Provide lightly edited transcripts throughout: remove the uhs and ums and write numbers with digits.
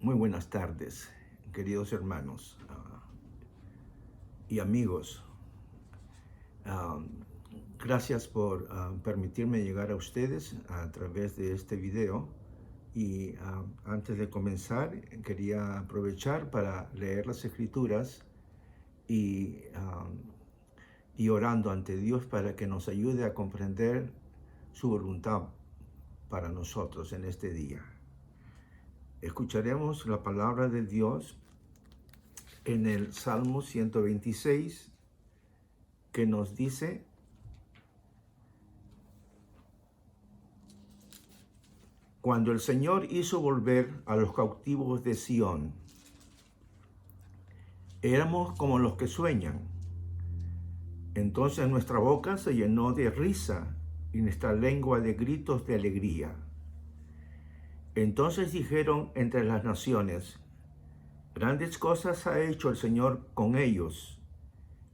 Muy buenas tardes, queridos hermanos y amigos. Ah, Gracias por permitirme llegar a ustedes a través de este video. Y antes de comenzar, quería aprovechar para leer las Escrituras y, y orando ante Dios para que nos ayude a comprender su voluntad para nosotros en este día. Escucharemos la palabra de Dios en el Salmo 126, que nos dice: cuando el Señor hizo volver a los cautivos de Sión, éramos como los que sueñan. Entonces nuestra boca se llenó de risa y nuestra lengua de gritos de alegría. Entonces dijeron entre las naciones: grandes cosas ha hecho el Señor con ellos,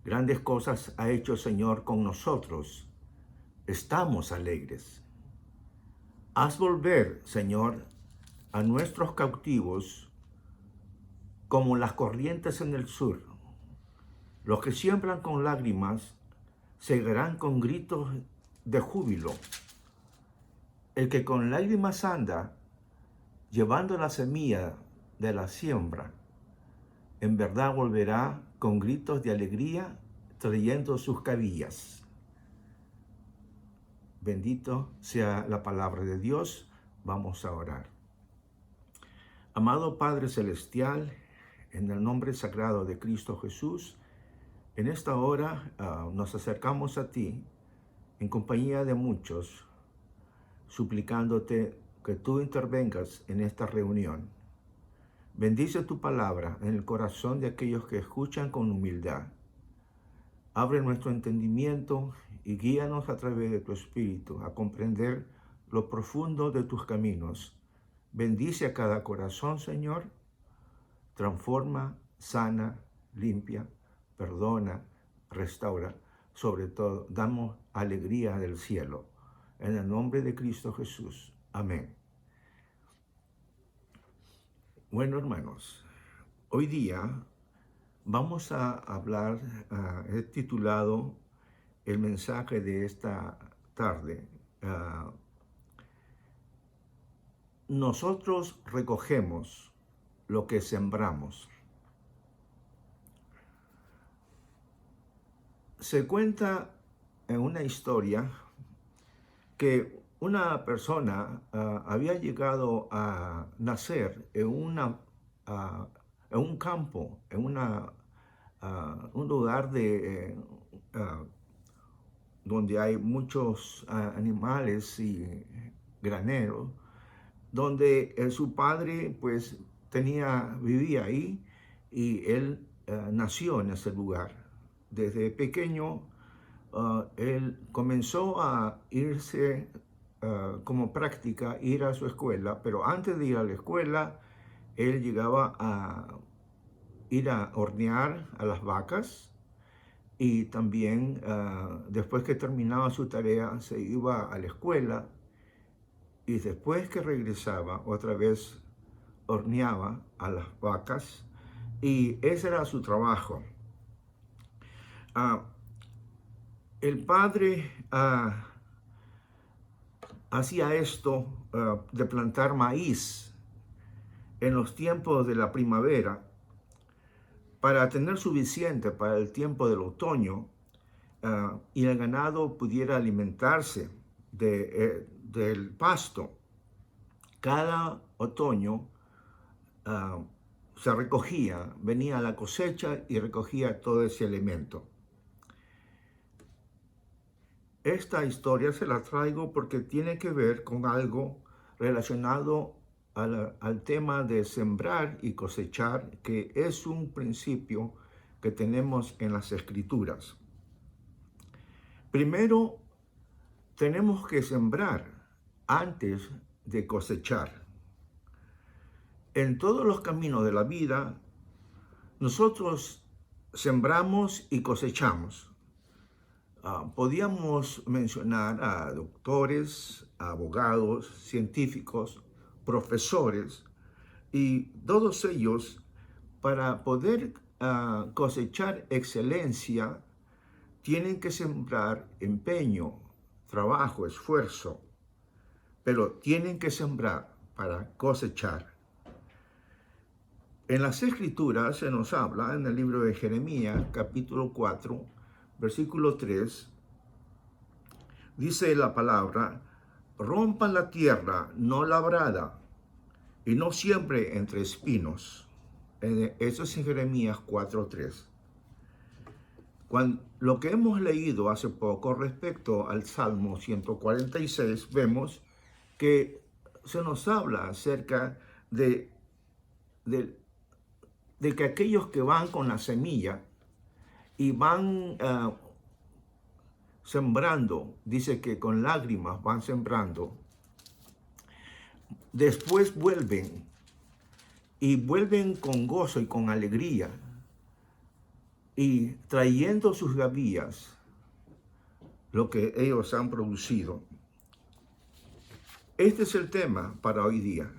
grandes cosas ha hecho el Señor con nosotros. Estamos alegres. Haz volver, Señor, a nuestros cautivos como las corrientes en el sur. Los que siembran con lágrimas segarán con gritos de júbilo. El que con lágrimas anda, llevando la semilla de la siembra, en verdad volverá con gritos de alegría, trayendo sus cabillas. Bendito sea la palabra de Dios. Vamos a orar. Amado Padre Celestial, en el nombre sagrado de Cristo Jesús, en esta hora nos acercamos a ti en compañía de muchos, suplicándote que tú intervengas en esta reunión. Bendice tu palabra en el corazón de aquellos que escuchan con humildad. Abre nuestro entendimiento y guíanos a través de tu Espíritu a comprender lo profundo de tus caminos. Bendice a cada corazón, Señor. Transforma, sana, limpia, perdona, restaura. Sobre todo, damos alegría del cielo. En el nombre de Cristo Jesús. Amén. Bueno, hermanos, hoy día vamos a hablar, he titulado el mensaje de esta tarde, nosotros recogemos lo que sembramos. Se cuenta en una historia que una persona había llegado a nacer en un campo, en un lugar donde hay muchos animales y graneros, donde su padre pues vivía ahí, y él nació en ese lugar. Desde pequeño él comenzó a irse como práctica, ir a su escuela, pero antes de ir a la escuela, él llegaba a ir a hornear a las vacas, y también después que terminaba su tarea se iba a la escuela, y después que regresaba otra vez horneaba a las vacas, y ese era su trabajo. El padre hacía esto de plantar maíz en los tiempos de la primavera para tener suficiente para el tiempo del otoño, y el ganado pudiera alimentarse del pasto. Cada otoño se recogía, venía la cosecha y recogía todo ese alimento. Esta historia se la traigo porque tiene que ver con algo relacionado al tema de sembrar y cosechar, que es un principio que tenemos en las Escrituras. Primero, tenemos que sembrar antes de cosechar. En todos los caminos de la vida, nosotros sembramos y cosechamos. Podíamos mencionar a doctores, a abogados, científicos, profesores Y todos ellos, para poder cosechar excelencia, tienen que sembrar empeño, trabajo, esfuerzo, pero tienen que sembrar para cosechar. En las Escrituras se nos habla, en el libro de Jeremías, capítulo 4, versículo 3, dice la palabra: rompan la tierra no labrada y no siempre entre espinos. Eso es en Jeremías 4:3. Lo que hemos leído hace poco respecto al Salmo 146, vemos que se nos habla acerca de que aquellos que van con la semilla y van sembrando, dice que con lágrimas van sembrando, después vuelven con gozo y con alegría, y trayendo sus gavillas lo que ellos han producido. Este es el tema para hoy día.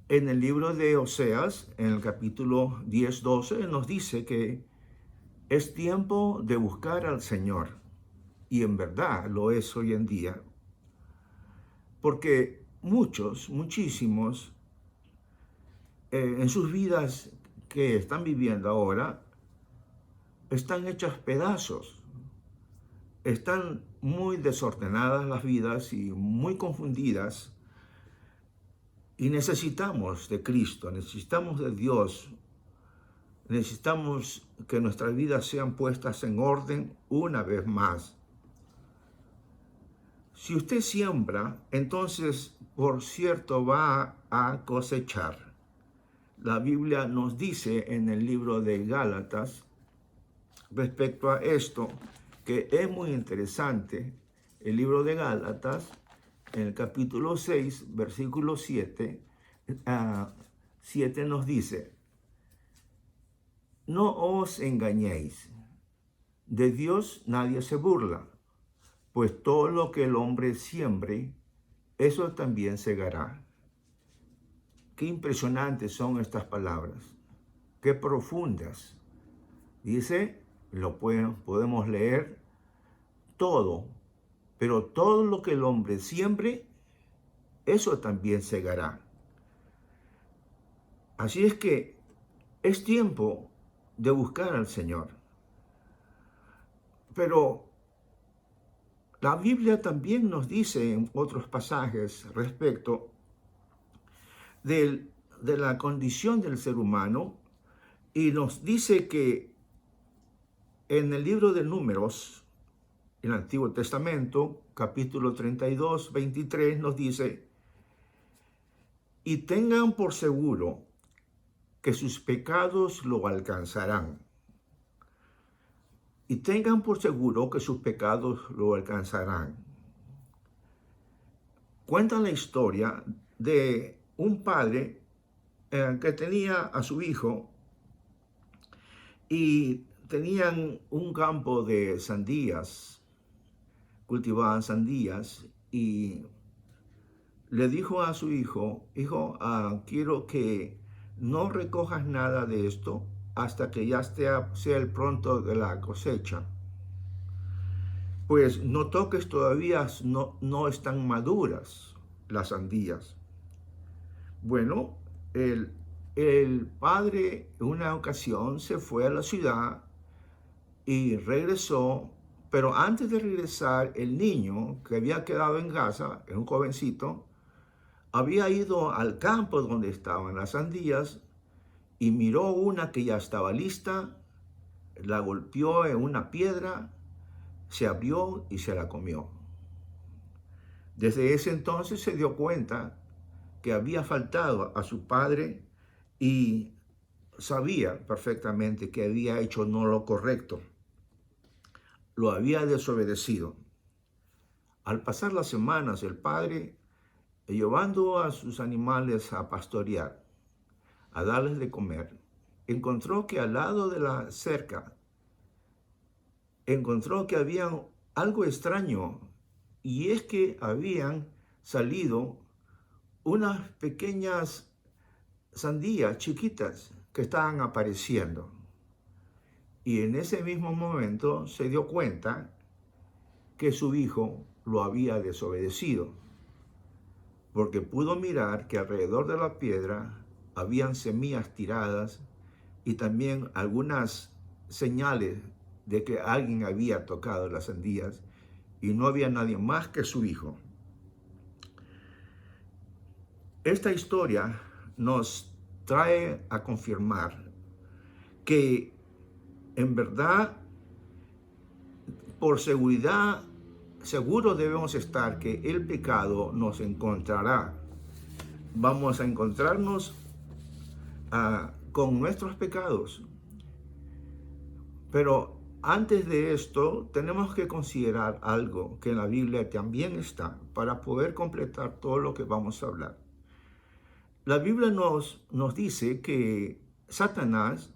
En el libro de Oseas, en el capítulo 10-12, nos dice que es tiempo de buscar al Señor, y en verdad lo es hoy en día, porque muchísimos, en sus vidas que están viviendo ahora, están hechas pedazos, están muy desordenadas las vidas y muy confundidas, y necesitamos de Cristo, necesitamos de Dios, necesitamos que nuestras vidas sean puestas en orden una vez más. Si usted siembra, entonces por cierto va a cosechar. La Biblia nos dice en el libro de Gálatas respecto a esto, que es muy interesante. El libro de Gálatas, en el capítulo 6, versículo 7 nos dice: no os engañéis, de Dios nadie se burla, pues todo lo que el hombre siembre, eso también segará. Qué impresionantes son estas palabras, qué profundas. Dice, podemos leer todo, pero todo lo que el hombre siembre, eso también segará. Así es que es tiempo de buscar al Señor. Pero la Biblia también nos dice en otros pasajes respecto de la condición del ser humano, y nos dice que en el libro de Números, en el Antiguo Testamento, capítulo 32, 23, nos dice: y tengan por seguro que sus pecados lo alcanzarán. Y tengan por seguro que sus pecados lo alcanzarán. Cuenta la historia de un padre que tenía a su hijo, y tenían un campo de sandías, cultivaban sandías, y le dijo a su hijo: hijo, quiero que no recojas nada de esto hasta que ya sea el pronto de la cosecha. Pues no toques todavía, no están maduras las sandías. Bueno, el padre en una ocasión se fue a la ciudad y regresó, pero antes de regresar, el niño que había quedado en casa, un jovencito, había ido al campo donde estaban las sandías y miró una que ya estaba lista, la golpeó en una piedra, se abrió y se la comió. Desde ese entonces se dio cuenta que había faltado a su padre y sabía perfectamente que había hecho no lo correcto, lo había desobedecido. Al pasar las semanas, el padre, llevando a sus animales a pastorear, a darles de comer, encontró que al lado de la cerca, encontró que había algo extraño, y es que habían salido unas pequeñas sandías chiquitas que estaban apareciendo. Y en ese mismo momento se dio cuenta que su hijo lo había desobedecido, porque pudo mirar que alrededor de la piedra habían semillas tiradas y también algunas señales de que alguien había tocado las sandías y no había nadie más que su hijo. Esta historia nos trae a confirmar que en verdad, por seguridad, seguros debemos estar que el pecado nos encontrará. Vamos a encontrarnos con nuestros pecados. Pero antes de esto, tenemos que considerar algo que en la Biblia también está para poder completar todo lo que vamos a hablar. La Biblia nos dice que Satanás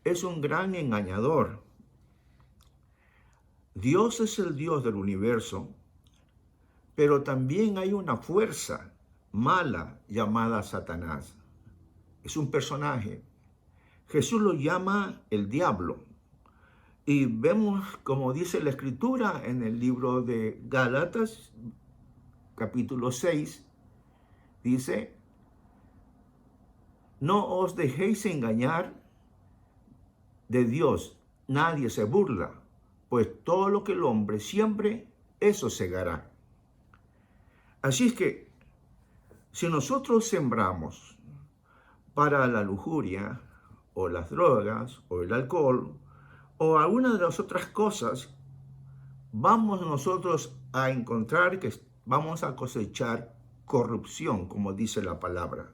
es un gran engañador. Dios es el Dios del universo, pero también hay una fuerza mala llamada Satanás. Es un personaje. Jesús lo llama el diablo. Y vemos, como dice la Escritura en el libro de Gálatas, capítulo 6, dice: no os dejéis engañar de Dios, nadie se burla, pues todo lo que el hombre siembre, eso segará. Así es que, si nosotros sembramos para la lujuria, o las drogas, o el alcohol, o alguna de las otras cosas, vamos nosotros a encontrar que vamos a cosechar corrupción, como dice la palabra.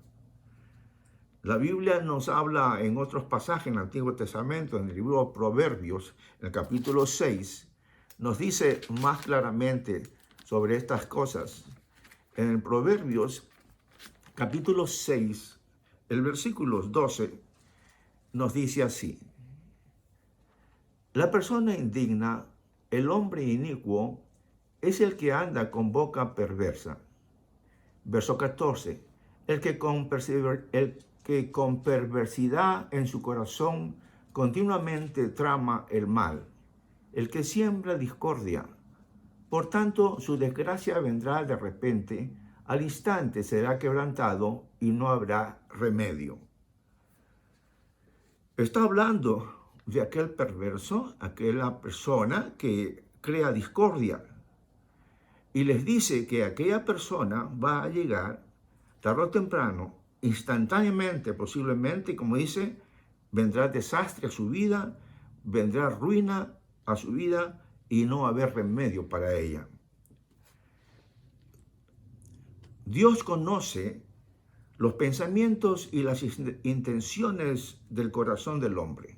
La Biblia nos habla en otros pasajes en el Antiguo Testamento, en el libro de Proverbios, en el capítulo 6, nos dice más claramente sobre estas cosas. En el Proverbios, capítulo 6, el versículo 12, nos dice así: la persona indigna, el hombre inicuo, es el que anda con boca perversa. Verso 14, el que con perversidad en su corazón continuamente trama el mal, el que siembra discordia. Por tanto, su desgracia vendrá de repente, al instante será quebrantado y no habrá remedio. Está hablando de aquel perverso, aquella persona que crea discordia. Y les dice que aquella persona va a llegar tarde o temprano, instantáneamente, posiblemente, como dice, vendrá desastre a su vida, vendrá ruina a su vida y no va a haber remedio para ella. Dios conoce los pensamientos y las intenciones del corazón del hombre.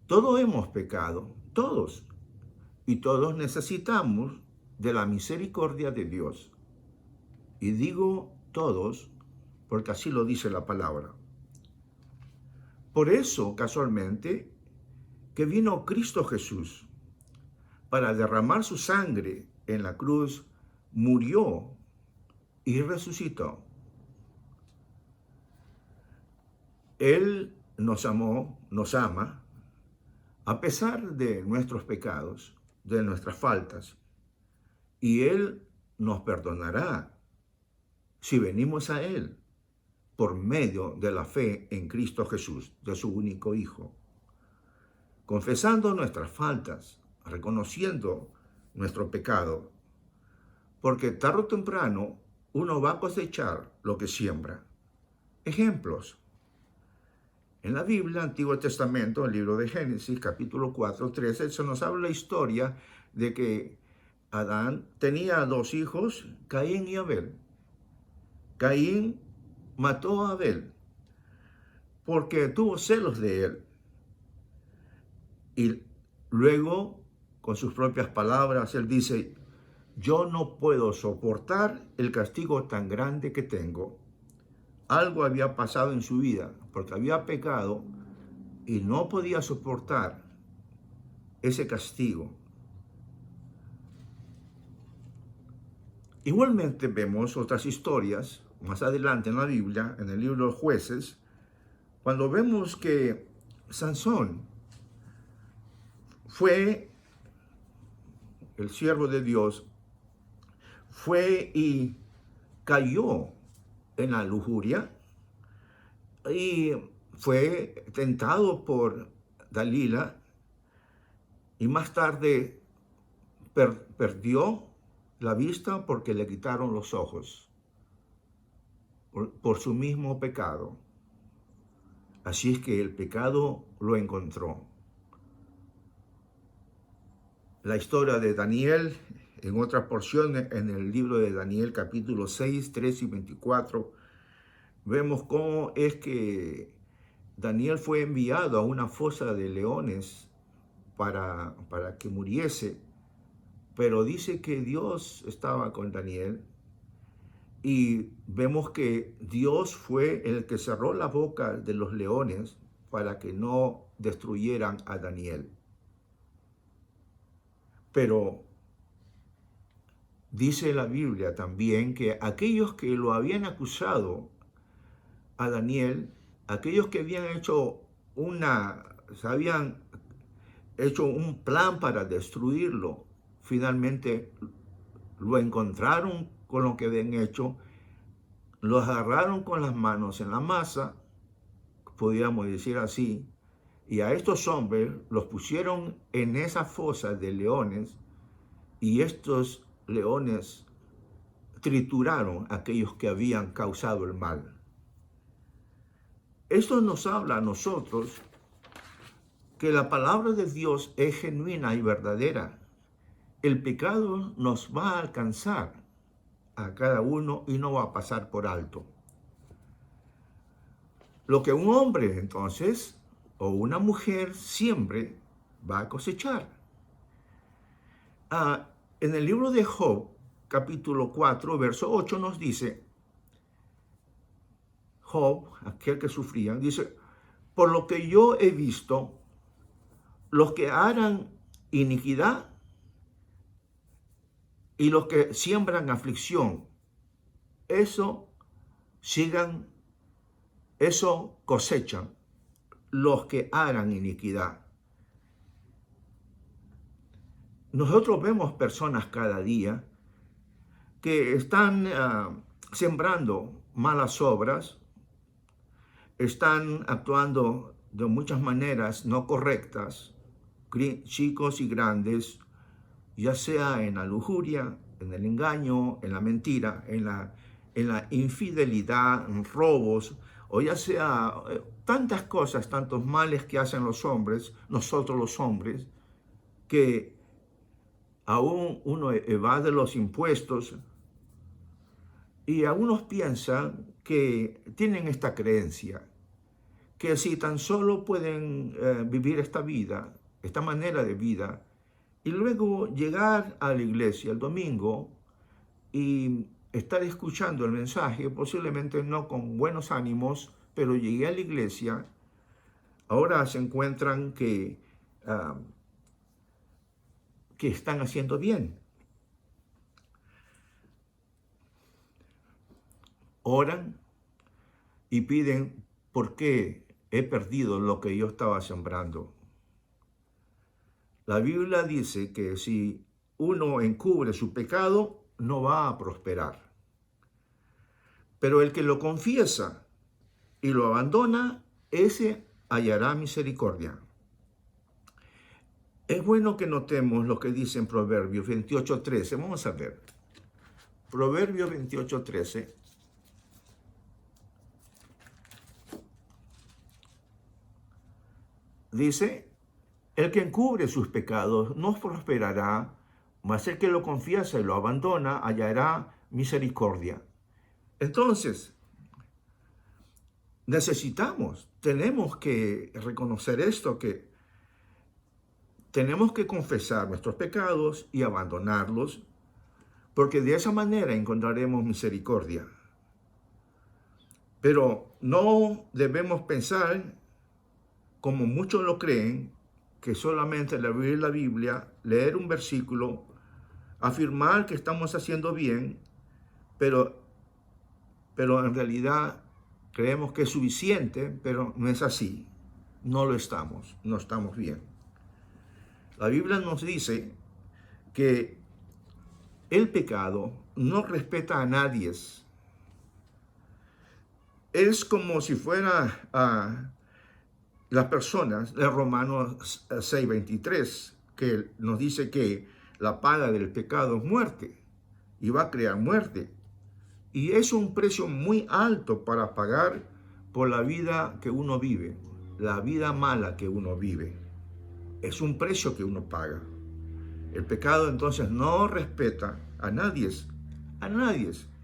Todos hemos pecado, todos, y todos necesitamos de la misericordia de Dios. Y digo todos porque así lo dice la palabra. Por eso, casualmente, que vino Cristo Jesús para derramar su sangre en la cruz, murió y resucitó. Él nos amó, nos ama, a pesar de nuestros pecados, de nuestras faltas, y Él nos perdonará si venimos a Él por medio de la fe en Cristo Jesús, de su único Hijo. Confesando nuestras faltas, reconociendo nuestro pecado, porque tarde o temprano uno va a cosechar lo que siembra. Ejemplos. En la Biblia, Antiguo Testamento, el libro de Génesis, capítulo 4, 13, se nos habla la historia de que Adán tenía dos hijos, Caín y Abel. Caín mató a Abel porque tuvo celos de él. Y luego, con sus propias palabras, él dice: yo no puedo soportar el castigo tan grande que tengo. Algo había pasado en su vida, porque había pecado y no podía soportar ese castigo. Igualmente vemos otras historias más adelante en la Biblia, en el libro de los Jueces, cuando vemos que Sansón fue el siervo de Dios, fue y cayó en la lujuria y fue tentado por Dalila y más tarde perdió la vista porque le quitaron los ojos por su mismo pecado. Así es que el pecado lo encontró. La historia de Daniel, en otras porciones, en el libro de Daniel capítulo 6, 3 y 24, vemos cómo es que Daniel fue enviado a una fosa de leones para que muriese, pero dice que Dios estaba con Daniel y vemos que Dios fue el que cerró la boca de los leones para que no destruyeran a Daniel. Pero dice la Biblia también que aquellos que lo habían acusado a Daniel, aquellos que habían hecho habían hecho un plan para destruirlo, finalmente lo encontraron con lo que habían hecho, los agarraron con las manos en la masa, podríamos decir así, y a estos hombres los pusieron en esa fosa de leones, y estos leones trituraron a aquellos que habían causado el mal. Esto nos habla a nosotros que la palabra de Dios es genuina y verdadera. El pecado nos va a alcanzar a cada uno y no va a pasar por alto. Lo que un hombre entonces o una mujer siempre va a cosechar. En el libro de Job, capítulo 4, verso 8 nos dice, Job, aquel que sufría, dice, por lo que yo he visto, los que harán iniquidad y los que siembran aflicción, eso cosechan los que harán iniquidad. Nosotros vemos personas cada día que están sembrando malas obras, están actuando de muchas maneras no correctas, chicos y grandes, ya sea en la lujuria, en el engaño, en la mentira, en la infidelidad, en robos, o ya sea tantas cosas, tantos males que hacen los hombres, nosotros los hombres, que aún uno evade los impuestos y algunos piensan que tienen esta creencia, que si tan solo pueden vivir esta vida, esta manera de vida, y luego llegar a la iglesia el domingo y estar escuchando el mensaje, posiblemente no con buenos ánimos, pero llegué a la iglesia, ahora se encuentran que están haciendo bien. Oran y piden, ¿por qué he perdido lo que yo estaba sembrando? La Biblia dice que si uno encubre su pecado, no va a prosperar. Pero el que lo confiesa y lo abandona, ese hallará misericordia. Es bueno que notemos lo que dice en Proverbios 28:13. Vamos a ver. Proverbios 28:13. Dice, el que encubre sus pecados no prosperará, mas el que lo confiesa y lo abandona hallará misericordia. Entonces, tenemos que reconocer esto, que tenemos que confesar nuestros pecados y abandonarlos, porque de esa manera encontraremos misericordia. Pero no debemos pensar, como muchos lo creen, que solamente leer la Biblia, leer un versículo, afirmar que estamos haciendo bien pero, pero en realidad creemos que es suficiente, pero no es así. No lo estamos, no estamos bien. La Biblia nos dice que el pecado no respeta a nadie. Es como si fuera las personas de Romanos 6:23, que nos dice que la paga del pecado es muerte y va a crear muerte. Y es un precio muy alto para pagar por la vida que uno vive, la vida mala que uno vive. Es un precio que uno paga. El pecado entonces no respeta a nadie,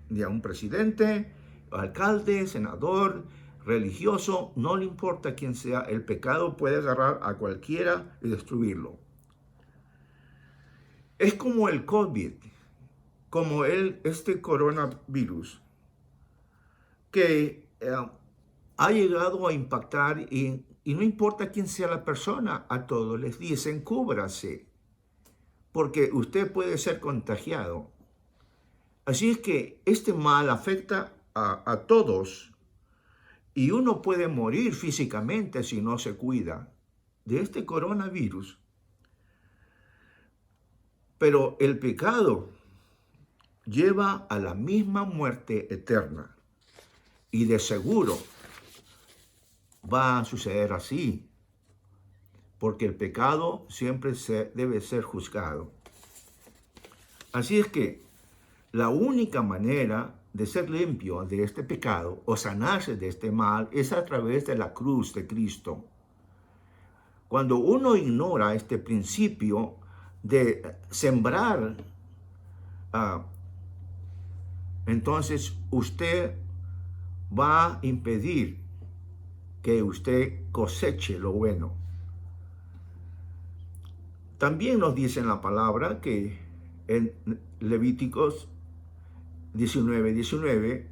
ni a un presidente, alcalde, senador, religioso, no le importa quién sea, el pecado puede agarrar a cualquiera y destruirlo. Es como el COVID, como este coronavirus, que ha llegado a impactar y no importa quién sea la persona, a todos les dicen cúbrase, porque usted puede ser contagiado. Así es que este mal afecta a todos y uno puede morir físicamente si no se cuida de este coronavirus. Pero el pecado lleva a la misma muerte eterna y de seguro va a suceder así, porque el pecado siempre debe ser juzgado. Así es que la única manera de ser limpio de este pecado o sanarse de este mal es a través de la cruz de Cristo. Cuando uno ignora este principio de sembrar, entonces usted va a impedir que usted coseche lo bueno. También nos dice en la palabra que en Levíticos 19:19,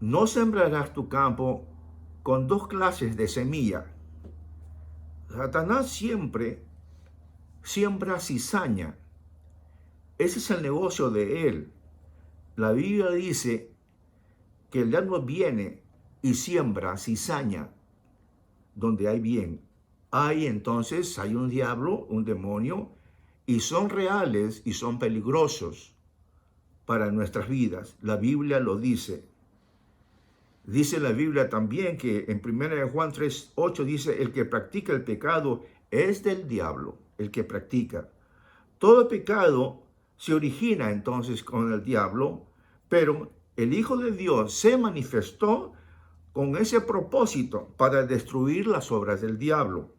no sembrarás tu campo con dos clases de semilla. Satanás siempre siembra cizaña. Ese es el negocio de él. La Biblia dice que el diablo viene y siembra cizaña donde hay bien. Entonces hay un diablo, un demonio, y son reales y son peligrosos para nuestras vidas. La Biblia lo dice. Dice la Biblia también que en 1 Juan 3:8 dice, el que practica el pecado es del diablo, el que practica. Todo pecado se origina entonces con el diablo, pero el Hijo de Dios se manifestó con ese propósito para destruir las obras del diablo.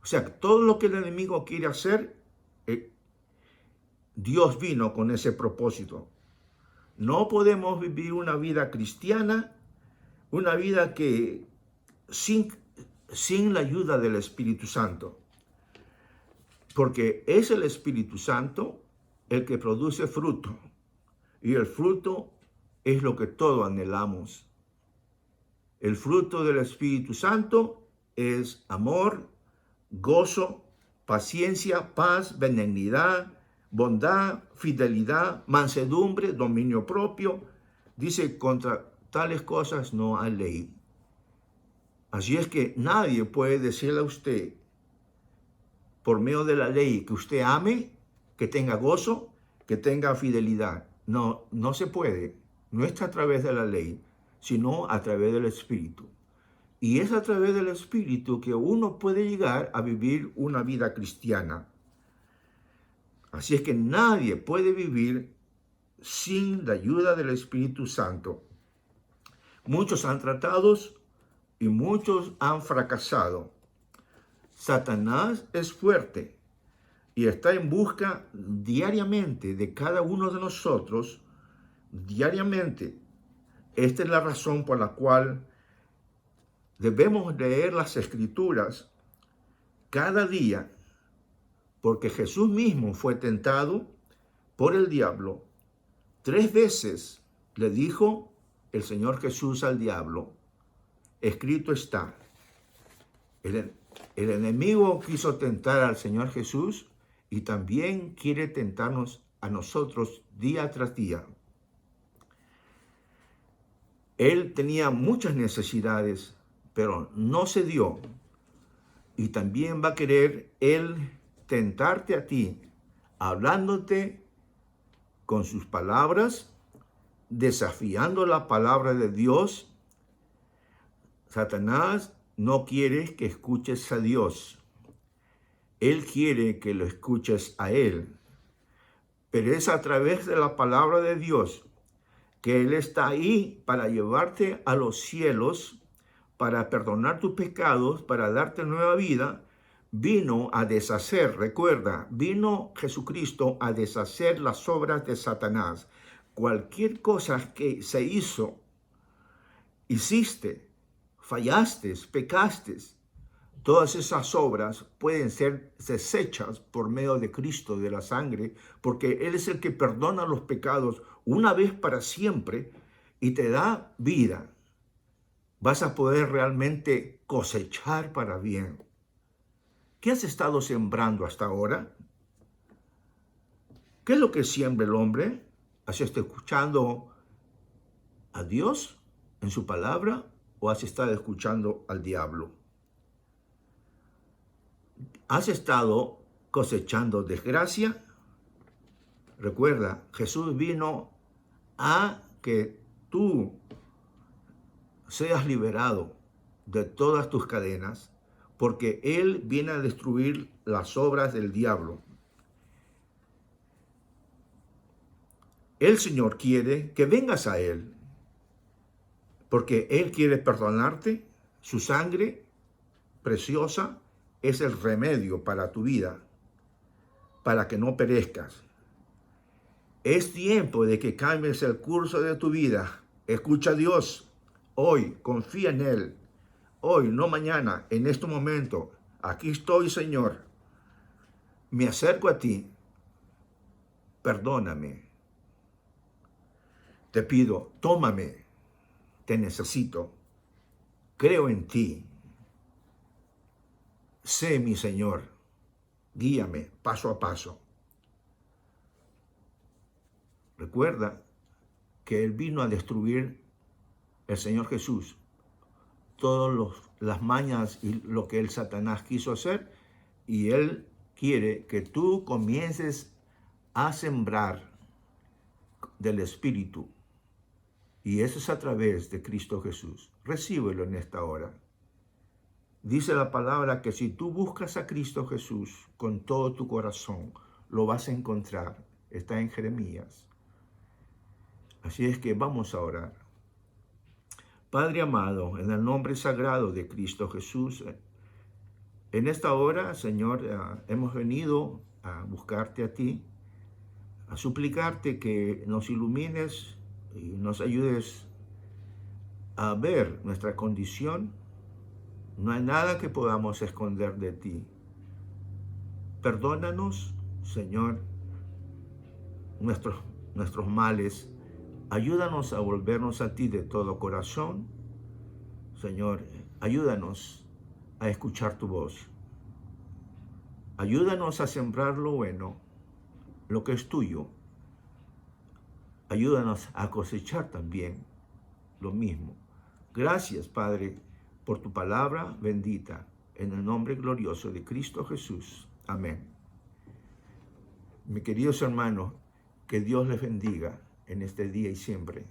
O sea, todo lo que el enemigo quiere hacer, Dios vino con ese propósito. No podemos vivir una vida cristiana, una vida que sin la ayuda del Espíritu Santo, porque es el Espíritu Santo el que produce fruto, y el fruto es lo que todos anhelamos. El fruto del Espíritu Santo es amor, gozo, paciencia, paz, benignidad, bondad, fidelidad, mansedumbre, dominio propio. Dice, contra tales cosas no hay ley. Así es que nadie puede decirle a usted, por medio de la ley, que usted ame, que tenga gozo, que tenga fidelidad. No, no se puede. No es a través de la ley, sino a través del Espíritu. Y es a través del Espíritu que uno puede llegar a vivir una vida cristiana. Así es que nadie puede vivir sin la ayuda del Espíritu Santo. Muchos han tratado y muchos han fracasado. Satanás es fuerte y está en busca diariamente de cada uno de nosotros, diariamente. Esta es la razón por la cual debemos leer las Escrituras cada día, porque Jesús mismo fue tentado por el diablo. 3 veces le dijo el Señor Jesús al diablo, escrito está. El enemigo quiso tentar al Señor Jesús y también quiere tentarnos a nosotros día tras día. Él tenía muchas necesidades, pero no se dio. Y también va a querer Él tentarte a ti, hablándote con sus palabras, desafiando la palabra de Dios. Satanás no quiere que escuches a Dios. Él quiere que lo escuches a Él. Pero es a través de la palabra de Dios que Él está ahí para llevarte a los cielos, para perdonar tus pecados, para darte nueva vida. Vino a deshacer, recuerda, vino Jesucristo a deshacer las obras de Satanás. Cualquier cosa que se hiciste, fallaste, pecaste, todas esas obras pueden ser deshechas por medio de Cristo, de la sangre, porque Él es el que perdona los pecados una vez para siempre y te da vida. Vas a poder realmente cosechar para bien. ¿Qué has estado sembrando hasta ahora? ¿Qué es lo que siembra el hombre? ¿Has estado escuchando a Dios en su palabra o has estado escuchando al diablo? ¿Has estado cosechando desgracia? Recuerda, Jesús vino a que tú seas liberado de todas tus cadenas, porque Él viene a destruir las obras del diablo. El Señor quiere que vengas a Él, porque Él quiere perdonarte. Su sangre preciosa es el remedio para tu vida, para que no perezcas. Es tiempo de que cambies el curso de tu vida. Escucha a Dios hoy, confía en Él. Hoy, no mañana, en este momento. Aquí estoy, Señor. Me acerco a ti. Perdóname. Te pido, tómame. Te necesito. Creo en ti. Sé mi Señor. Guíame paso a paso. Recuerda que Él vino a destruir, el Señor Jesús, todas las mañas y lo que el Satanás quiso hacer, y Él quiere que tú comiences a sembrar del Espíritu, y eso es a través de Cristo Jesús. Recíbelo en esta hora. Dice la palabra que si tú buscas a Cristo Jesús con todo tu corazón, lo vas a encontrar. Está en Jeremías. Así es que vamos a orar. Padre amado, en el nombre sagrado de Cristo Jesús, en esta hora, Señor, hemos venido a buscarte a ti, a suplicarte que nos ilumines y nos ayudes a ver nuestra condición. No hay nada que podamos esconder de ti. Perdónanos, Señor, nuestros males. Ayúdanos a volvernos a ti de todo corazón. Señor, ayúdanos a escuchar tu voz. Ayúdanos a sembrar lo bueno, lo que es tuyo. Ayúdanos a cosechar también lo mismo. Gracias, Padre, por tu palabra bendita, en el nombre glorioso de Cristo Jesús. Amén. Mis queridos hermanos, que Dios les bendiga en este día y siempre.